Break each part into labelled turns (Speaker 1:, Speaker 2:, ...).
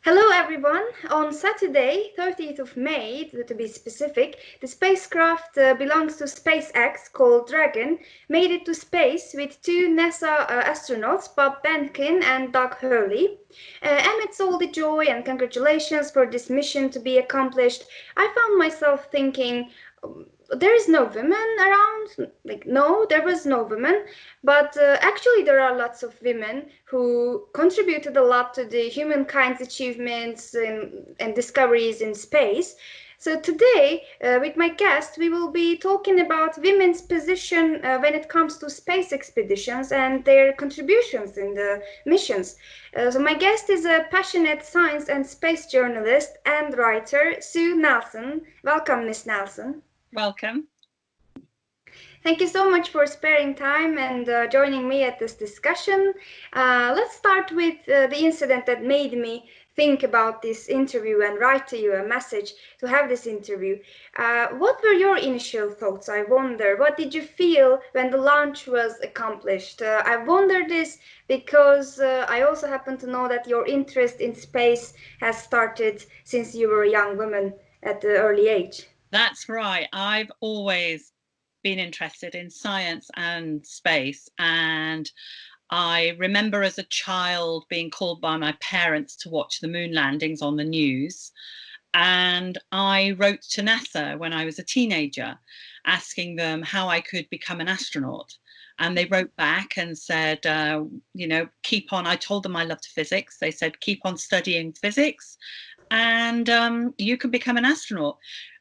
Speaker 1: Hello everyone! On Saturday, 30th of May, to be specific, the spacecraft belongs to SpaceX called Dragon, made it to space with two NASA astronauts, Bob Behnken and Doug Hurley. Amidst all the joy and congratulations for this mission to be accomplished, I found myself thinking, there is no women around. Like, no, there was no women, but actually there are lots of women who contributed a lot to the humankind's achievements and discoveries in space. So today, with my guest, we will be talking about women's position when it comes to space expeditions and their contributions in the missions. So my guest is a passionate science and space journalist and writer, Sue Nelson. Welcome, Miss Nelson.
Speaker 2: Welcome.
Speaker 1: Thank you so much for sparing time and joining me at this discussion. Let's start with the incident that made me think about this interview and write to you a message to have this interview. What were your initial thoughts? I wonder. What did you feel when the launch was accomplished? I wonder this because I also happen to know that your interest in space has started since you were a young woman at the early age.
Speaker 2: That's right. I've always been interested in science and space, and I remember as a child being called by my parents to watch the moon landings on the news. And I wrote to NASA when I was a teenager, asking them how I could become an astronaut. And they wrote back and said, keep on. I told them I loved physics. They said, keep on studying physics and you can become an astronaut.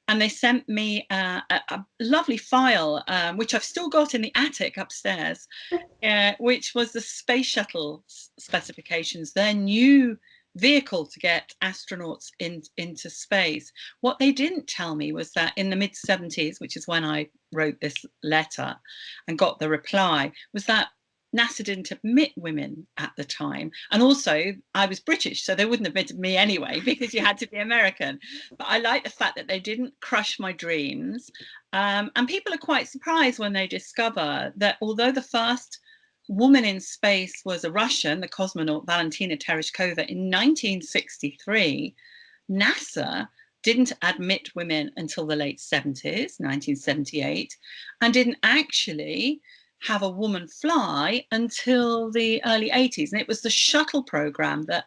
Speaker 2: And they sent me a lovely file, which I've still got in the attic upstairs, which was the space shuttle specifications, their new vehicle to get astronauts into space. What they didn't tell me was that in the mid-70s, which is when I wrote this letter and got the reply, was that NASA didn't admit women at the time. And also, I was British, so they wouldn't have admitted me anyway, because you had to be American. But I like the fact that they didn't crush my dreams. And people are quite surprised when they discover that although the first woman in space was a Russian, the cosmonaut Valentina Tereshkova, in 1963, NASA didn't admit women until the late 70s, 1978, and didn't actually have a woman fly until the early 80s. And it was the shuttle program that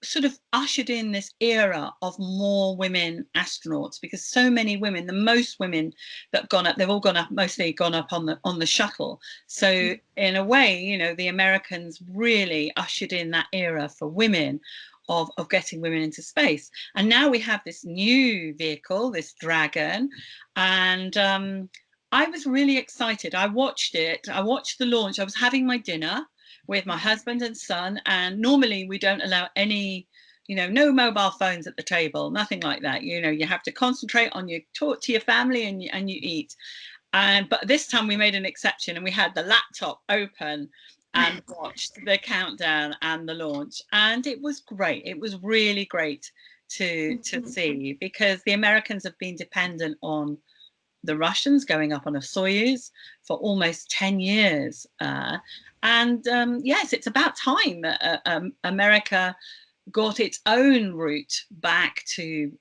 Speaker 2: sort of ushered in this era of more women astronauts, because so many women, the most women that have gone up, they've all gone up, mostly gone up on the shuttle. So in a way, the Americans really ushered in that era for women of getting women into space. And now we have this new vehicle, this Dragon, and I was really excited. I watched it. I watched the launch. I was having my dinner with my husband and son, and normally we don't allow any, no mobile phones at the table, nothing like that. You have to concentrate on talk to your family and you eat. But this time we made an exception, and we had the laptop open and watched the countdown and the launch, and it was great. It was really great to see, because the Americans have been dependent on the Russians going up on a Soyuz for almost 10 years. Yes, it's about time that America got its own route back to,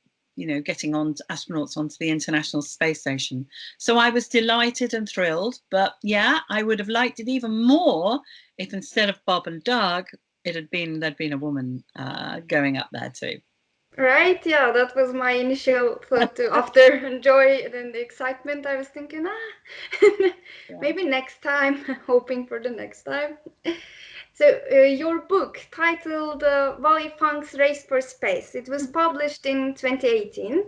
Speaker 2: getting on astronauts onto the International Space Station. So I was delighted and thrilled. But yeah, I would have liked it even more if instead of Bob and Doug, there'd been a woman going up there too.
Speaker 1: Right, yeah, that was my initial thought too. After joy and the excitement, I was thinking, maybe next time, hoping for the next time. So, your book titled Wally Funk's Race for Space, it was published in 2018,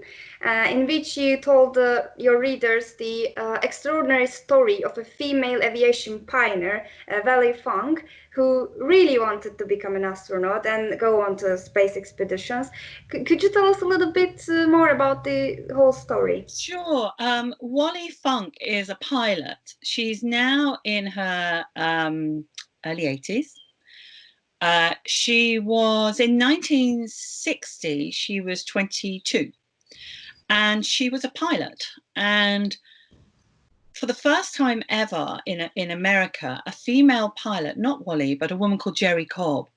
Speaker 1: in which you told your readers the extraordinary story of a female aviation pioneer, Wally Funk, who really wanted to become an astronaut and go on to space expeditions. Could you tell us a little bit more about the whole story?
Speaker 2: Sure. Wally Funk is a pilot. She's now in her early 80s. She was in 1960, she was 22, and she was a pilot. And for the first time ever in America, a female pilot, not Wally, but a woman called Jerry Cobb,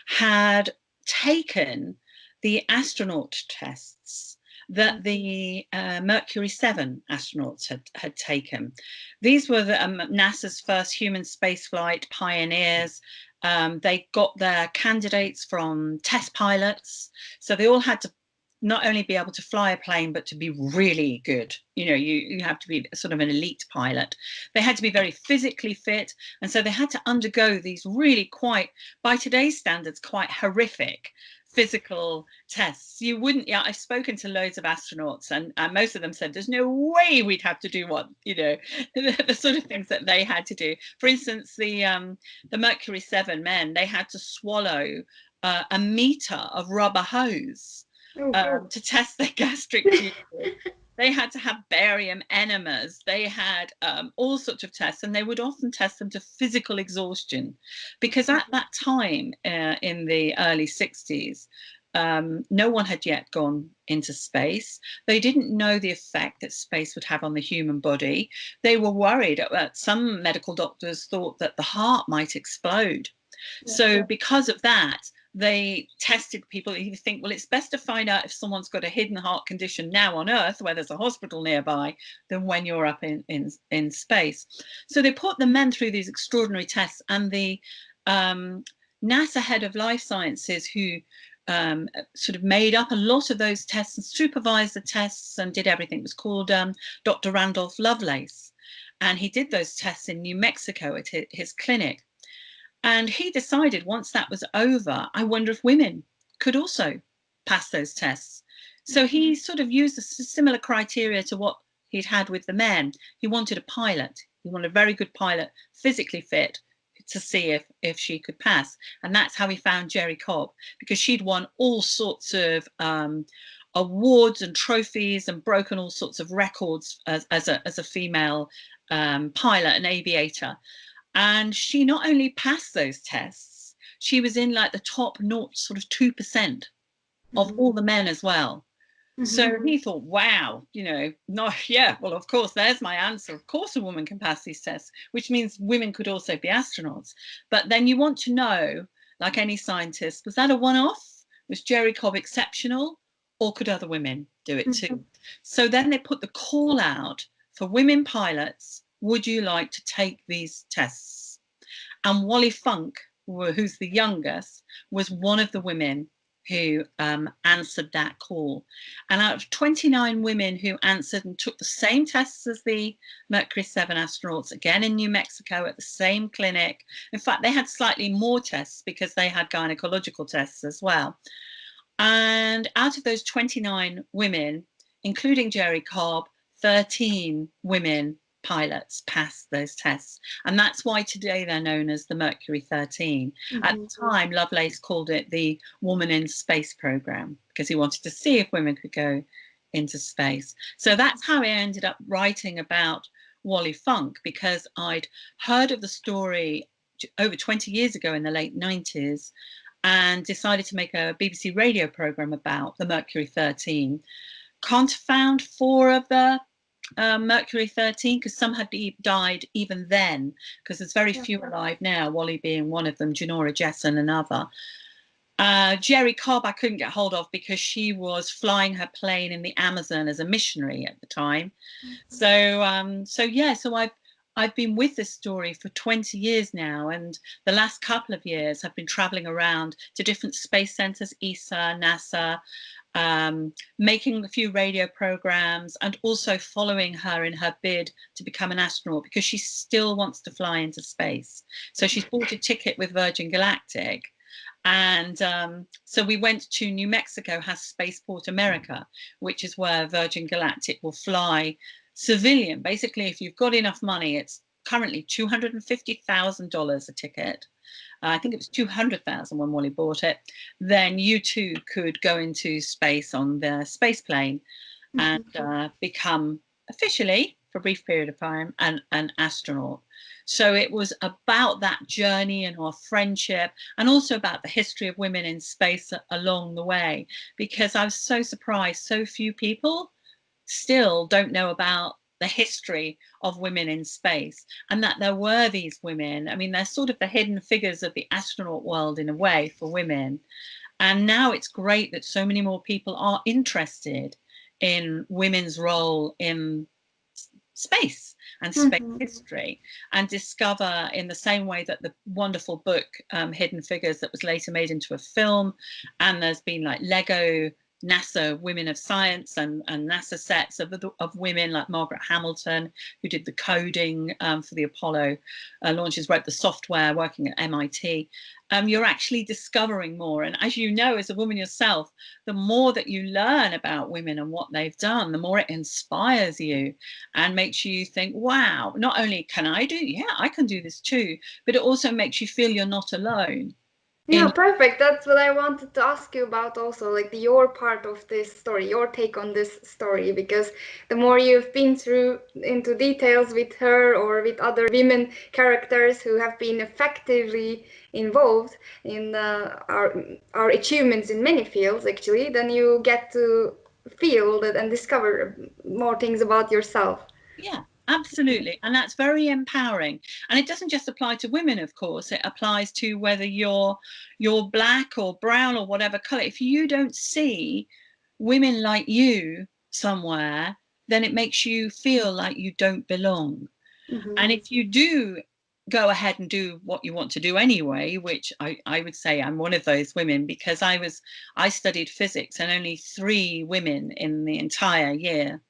Speaker 2: had taken the astronaut tests that the Mercury 7 astronauts had taken. These were NASA's first human spaceflight pioneers. They got their candidates from test pilots, so they all had to not only be able to fly a plane, but to be really good. You know, you have to be sort of an elite pilot. They had to be very physically fit. And so they had to undergo these really quite, by today's standards, quite horrific physical tests. You wouldn't, yeah, I've spoken to loads of astronauts, and most of them said there's no way we'd have to do what, you know, the sort of things that they had to do. For instance, the Mercury 7 men, they had to swallow a meter of rubber hose to test their gastric juices. They had to have barium enemas. They had all sorts of tests, and they would often test them to physical exhaustion, because at that time in the early 60s, no one had yet gone into space. They didn't know the effect that space would have on the human body. They were worried. Some medical doctors thought that the heart might explode. So because of that, they tested people. You think, well, it's best to find out if someone's got a hidden heart condition now on Earth, where there's a hospital nearby, than when you're up in space. So they put the men through these extraordinary tests, and the NASA head of life sciences, who sort of made up a lot of those tests and supervised the tests and did everything, was called Dr. Randolph Lovelace. And he did those tests in New Mexico at his clinic. And he decided, once that was over, I wonder if women could also pass those tests. So he sort of used a similar criteria to what he'd had with the men. He wanted a pilot. He wanted a very good pilot, physically fit, to see if she could pass. And that's how he found Jerry Cobb, because she'd won all sorts of awards and trophies and broken all sorts of records as a female pilot and aviator. And she not only passed those tests, she was in like the top 2% of all the men as well. So he thought, wow, you know, well, of course, there's my answer. Of course, a woman can pass these tests, which means women could also be astronauts. But then you want to know, like any scientist, was that a one-off? Was Jerry Cobb exceptional, or could other women do it too? So then they put the call out for women pilots. Would you like to take these tests? And Wally Funk, who's the youngest, was one of the women who answered that call. And out of 29 women who answered and took the same tests as the Mercury 7 astronauts, again in New Mexico at the same clinic. In fact, they had slightly more tests because they had gynecological tests as well. And out of those 29 women, including Jerry Cobb, 13 women pilots passed those tests, and that's why today they're known as the Mercury 13. At the time, Lovelace called it the Woman in Space program, because he wanted to see if women could go into space. So that's how I ended up writing about Wally Funk, because I'd heard of the story over 20 years ago in the late 90s and decided to make a BBC radio program about the Mercury 13. Found 4 of the Mercury 13, because some had died even then, because there's very few alive now, Wally being one of them, Janora Jessen another. Jerry Cobb I couldn't get hold of because she was flying her plane in the Amazon as a missionary at the time. So I've been with this story for 20 years now, and the last couple of years I've been traveling around to different space centers, ESA, NASA, making a few radio programs, and also following her in her bid to become an astronaut, because she still wants to fly into space. So she's bought a ticket with Virgin Galactic. And so we went to New Mexico, has Spaceport America, which is where Virgin Galactic will fly civilian. Basically, if you've got enough money, it's currently $250,000 a ticket. I think it was 200,000 when Wally bought it. Then you too could go into space on the space plane and become officially, for a brief period of time, an astronaut. So it was about that journey and our friendship, and also about the history of women in space along the way, because I was so surprised so few people still don't know about the history of women in space, and that there were these women. I mean, they're sort of the hidden figures of the astronaut world in a way for women. And now it's great that so many more people are interested in women's role in space and space history, and discover, in the same way that the wonderful book Hidden Figures, that was later made into a film, and there's been like Lego NASA Women of Science and NASA sets of women like Margaret Hamilton, who did the coding for the Apollo launches, wrote the software, working at MIT. You're actually discovering more. And as you know, as a woman yourself, the more that you learn about women and what they've done, the more it inspires you and makes you think, wow, not only can I do, yeah, I can do this too, but it also makes you feel you're not alone.
Speaker 1: Yeah, perfect. That's what I wanted to ask you about also, like your part of this story, your take on this story, because the more you've been through into details with her or with other women characters who have been effectively involved in our achievements in many fields, actually, then you get to feel that and discover more things about yourself.
Speaker 2: Yeah, absolutely. And that's very empowering. And it doesn't just apply to women, of course. It applies to whether you're black or brown or whatever color. If you don't see women like you somewhere, then it makes you feel like you don't belong. And if you do go ahead and do what you want to do anyway, which I would say I'm one of those women, because I studied physics, and only 3 women in the entire year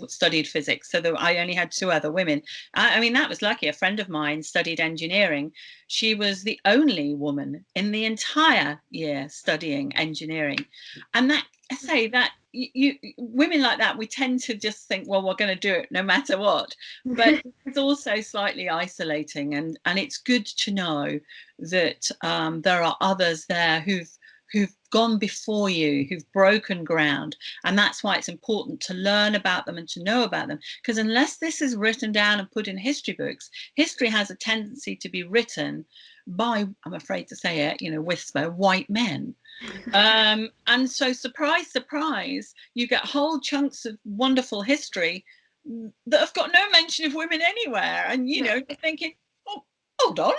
Speaker 2: studied physics, so I only had 2 other women. I mean, that was lucky. A friend of mine studied engineering. She was the only woman in the entire year studying engineering. And that, I say that you women like that, we tend to just think, well, we're going to do it no matter what. But it's also slightly isolating, and it's good to know that there are others there who've gone before you, who've broken ground. And that's why it's important to learn about them and to know about them, because unless this is written down and put in history books, history has a tendency to be written by, I'm afraid to say it, whisper, white men. And so, surprise, surprise, you get whole chunks of wonderful history that have got no mention of women anywhere. And, you're thinking, oh, hold on.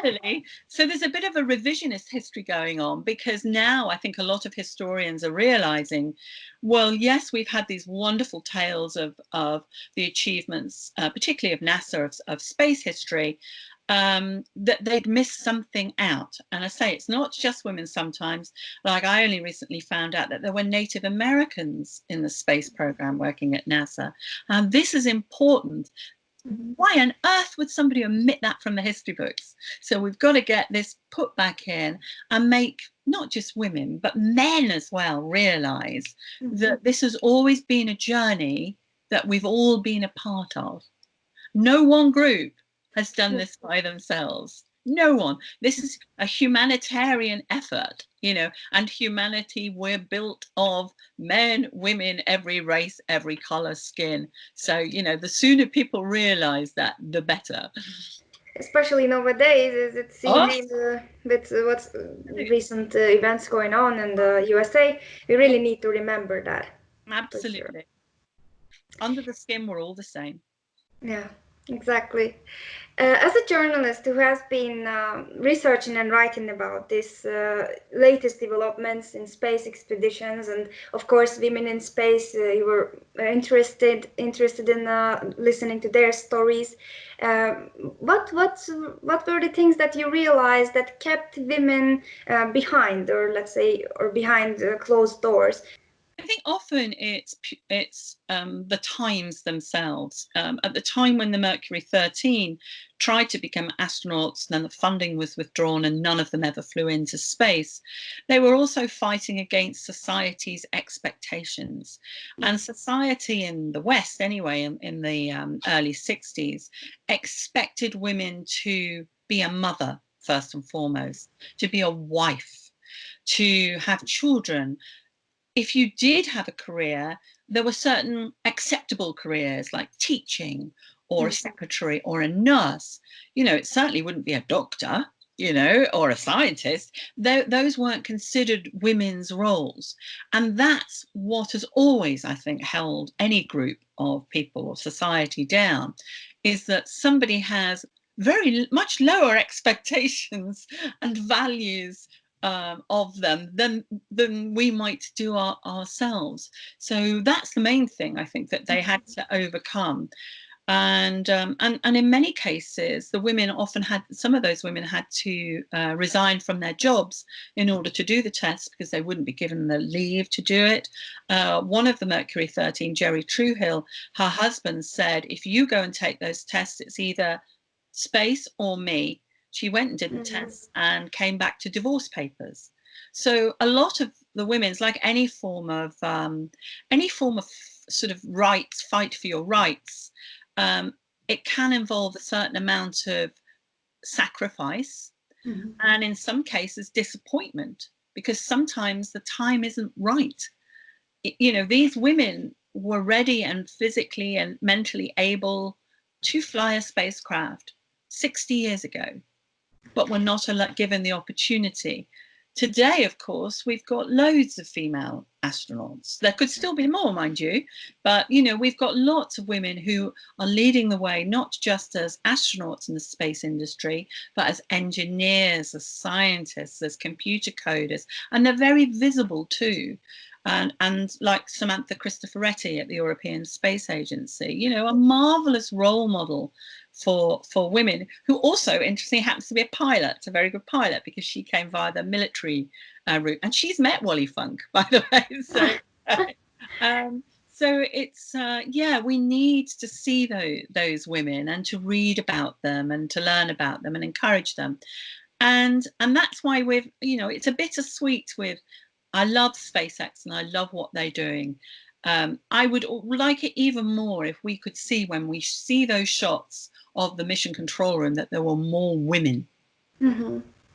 Speaker 2: Really? So there's a bit of a revisionist history going on, because now I think a lot of historians are realizing, well, yes, we've had these wonderful tales of the achievements, particularly of NASA, of space history, that they'd missed something out. And I say, it's not just women sometimes. Like, I only recently found out that there were Native Americans in the space program working at NASA. And this is important. Why on earth would somebody omit that from the history books? So we've got to get this put back in and make not just women, but men as well realize that this has always been a journey that we've all been a part of. No one group has done this by themselves. No one. This is a humanitarian effort, and humanity, we're built of men, women, every race, every color, skin. So, the sooner people realize that, the better.
Speaker 1: Especially nowadays, as it seems with what's recent events going on in the USA, we really need to remember that.
Speaker 2: Absolutely. Sure. Under the skin, we're all the same.
Speaker 1: Yeah, exactly. As a journalist who has been researching and writing about these latest developments in space expeditions, and of course women in space, you were interested in listening to their stories. What were the things that you realized that kept women behind, or let's say, or behind closed doors?
Speaker 2: I think often it's the times themselves. At the time when the Mercury 13 tried to become astronauts, then the funding was withdrawn and none of them ever flew into space. They were also fighting against society's expectations. And society in the West, anyway, in the early 60s, expected women to be a mother, first and foremost, to be a wife, to have children. If you did have a career, there were certain acceptable careers like teaching or a secretary or a nurse. It certainly wouldn't be a doctor. you know, or a scientist, those weren't considered women's roles. And that's what has always, I think, held any group of people or society down, is that somebody has very much lower expectations and values of them than we might do ourselves. So that's the main thing, I think, that they had to overcome. And in many cases, the women often had, some of those women had to resign from their jobs in order to do the test, because they wouldn't be given the leave to do it. One of the Mercury 13, Jerry Truehill, her husband said, if you go and take those tests, it's either space or me. She went and did the tests and came back to divorce papers. So a lot of the women's, like any form of sort of rights, fight for your rights, it can involve a certain amount of sacrifice, and in some cases disappointment, because sometimes the time isn't right. You know, these women were ready and physically and mentally able to fly a spacecraft 60 years ago, but were not given the opportunity. Today, of course, we've got loads of female astronauts. There could still be more, mind you, but, you know, we've got lots of women who are leading the way, not just as astronauts in the space industry, but as engineers, as scientists, as computer coders, and they're very visible too. And like Samantha Cristoforetti at the European Space Agency, you know, a marvelous role model for women, who also, interestingly, happens to be a pilot, a very good pilot, because she came via the military route, and she's met Wally Funk, by the way. So it's yeah, we need to see those women and to read about them and to learn about them and encourage them, and that's why we've, you know, it's a bittersweet with. I love SpaceX and I love what they're doing. I would like it even more if we could see, when we see those shots of the mission control room, that there were more women.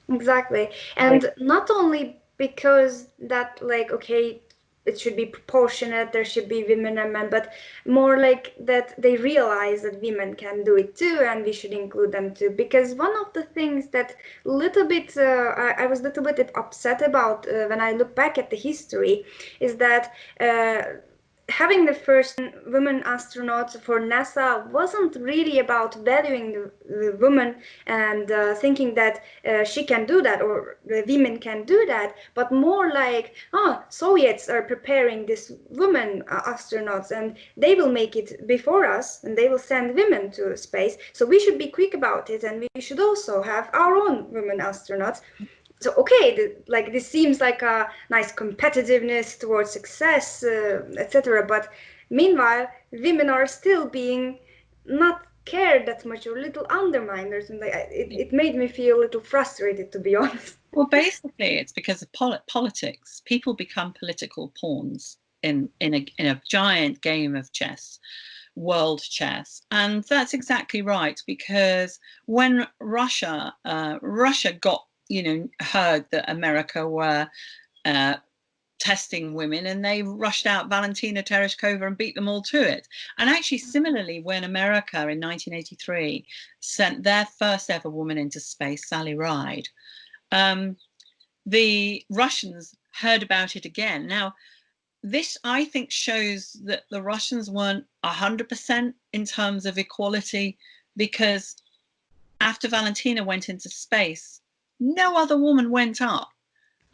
Speaker 1: Exactly. And not only because that, like, okay, it should be proportionate, there should be women and men, but more like that they realize that women can do it too, and we should include them too. Because one of the things that little bit I was a little bit upset about when I look back at the history is that having the first women astronauts for NASA wasn't really about valuing the woman and thinking that she can do that, or the women can do that, but more like, oh, Soviets are preparing these women astronauts and they will make it before us and they will send women to space. So we should be quick about it, and we should also have our own women astronauts. So okay, like this seems like a nice competitiveness towards success, etc. But meanwhile, women are still being not cared that much, or a little undermined, or something. It made me feel a little frustrated, to be honest.
Speaker 2: Well, basically, it's because of politics. People become political pawns in a giant game of chess, world chess, and that's exactly right. Because when Russia got, you know, heard that America were testing women, and they rushed out Valentina Tereshkova and beat them all to it. And actually, similarly, when America in 1983 sent their first ever woman into space, Sally Ride, the Russians heard about it again. Now, this, I think, shows that the Russians weren't 100% in terms of equality, because after Valentina went into space, no other woman went up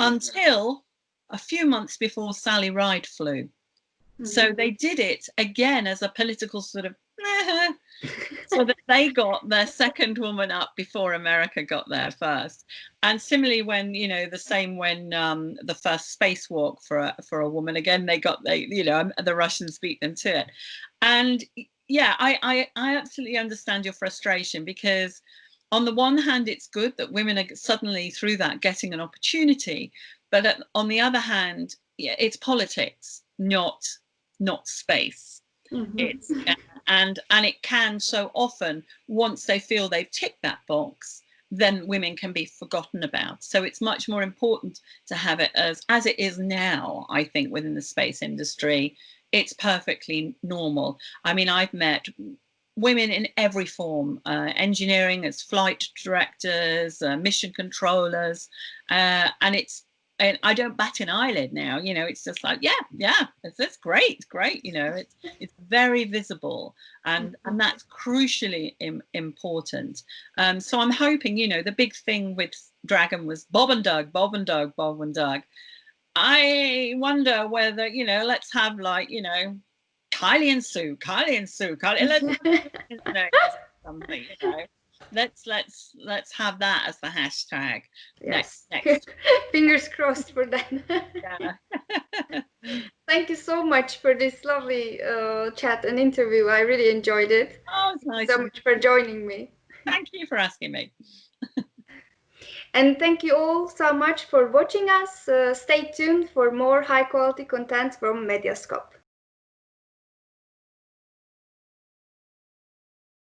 Speaker 2: until a few months before Sally Ride flew. So they did it again as a political sort of, so that they got their second woman up before America got there first. And similarly, when, you know, the same when the first spacewalk for a woman, again, you know, the Russians beat them to it. And yeah, I absolutely understand your frustration, because on the one hand, it's good that women are suddenly, through that, getting an opportunity, but on the other hand, yeah, it's politics, not space. It's and it can so often, once they feel they've ticked that box, then women can be forgotten about. So it's much more important to have it as it is now. I think within the space industry, it's perfectly normal. I mean, I've met women in every form, engineering as flight directors, mission controllers, and I don't bat an eyelid now. You know, it's just like, yeah, that's great, you know, it's very visible, and that's crucially important. So I'm hoping, you know, the big thing with Dragon was Bob and Doug. I wonder whether, you know, let's have like, you know, Kylie and Sue, let's something, you know. Let's have that as the hashtag.
Speaker 1: Yes.
Speaker 2: Next.
Speaker 1: Fingers crossed for that.
Speaker 2: Yeah.
Speaker 1: Thank you so much for this lovely chat and interview. I really enjoyed it.
Speaker 2: Oh, it's
Speaker 1: Thank you
Speaker 2: nice.
Speaker 1: so much for joining me.
Speaker 2: Thank you for asking me.
Speaker 1: And thank you all so much for watching us. Stay tuned for more high quality content from Medyascope.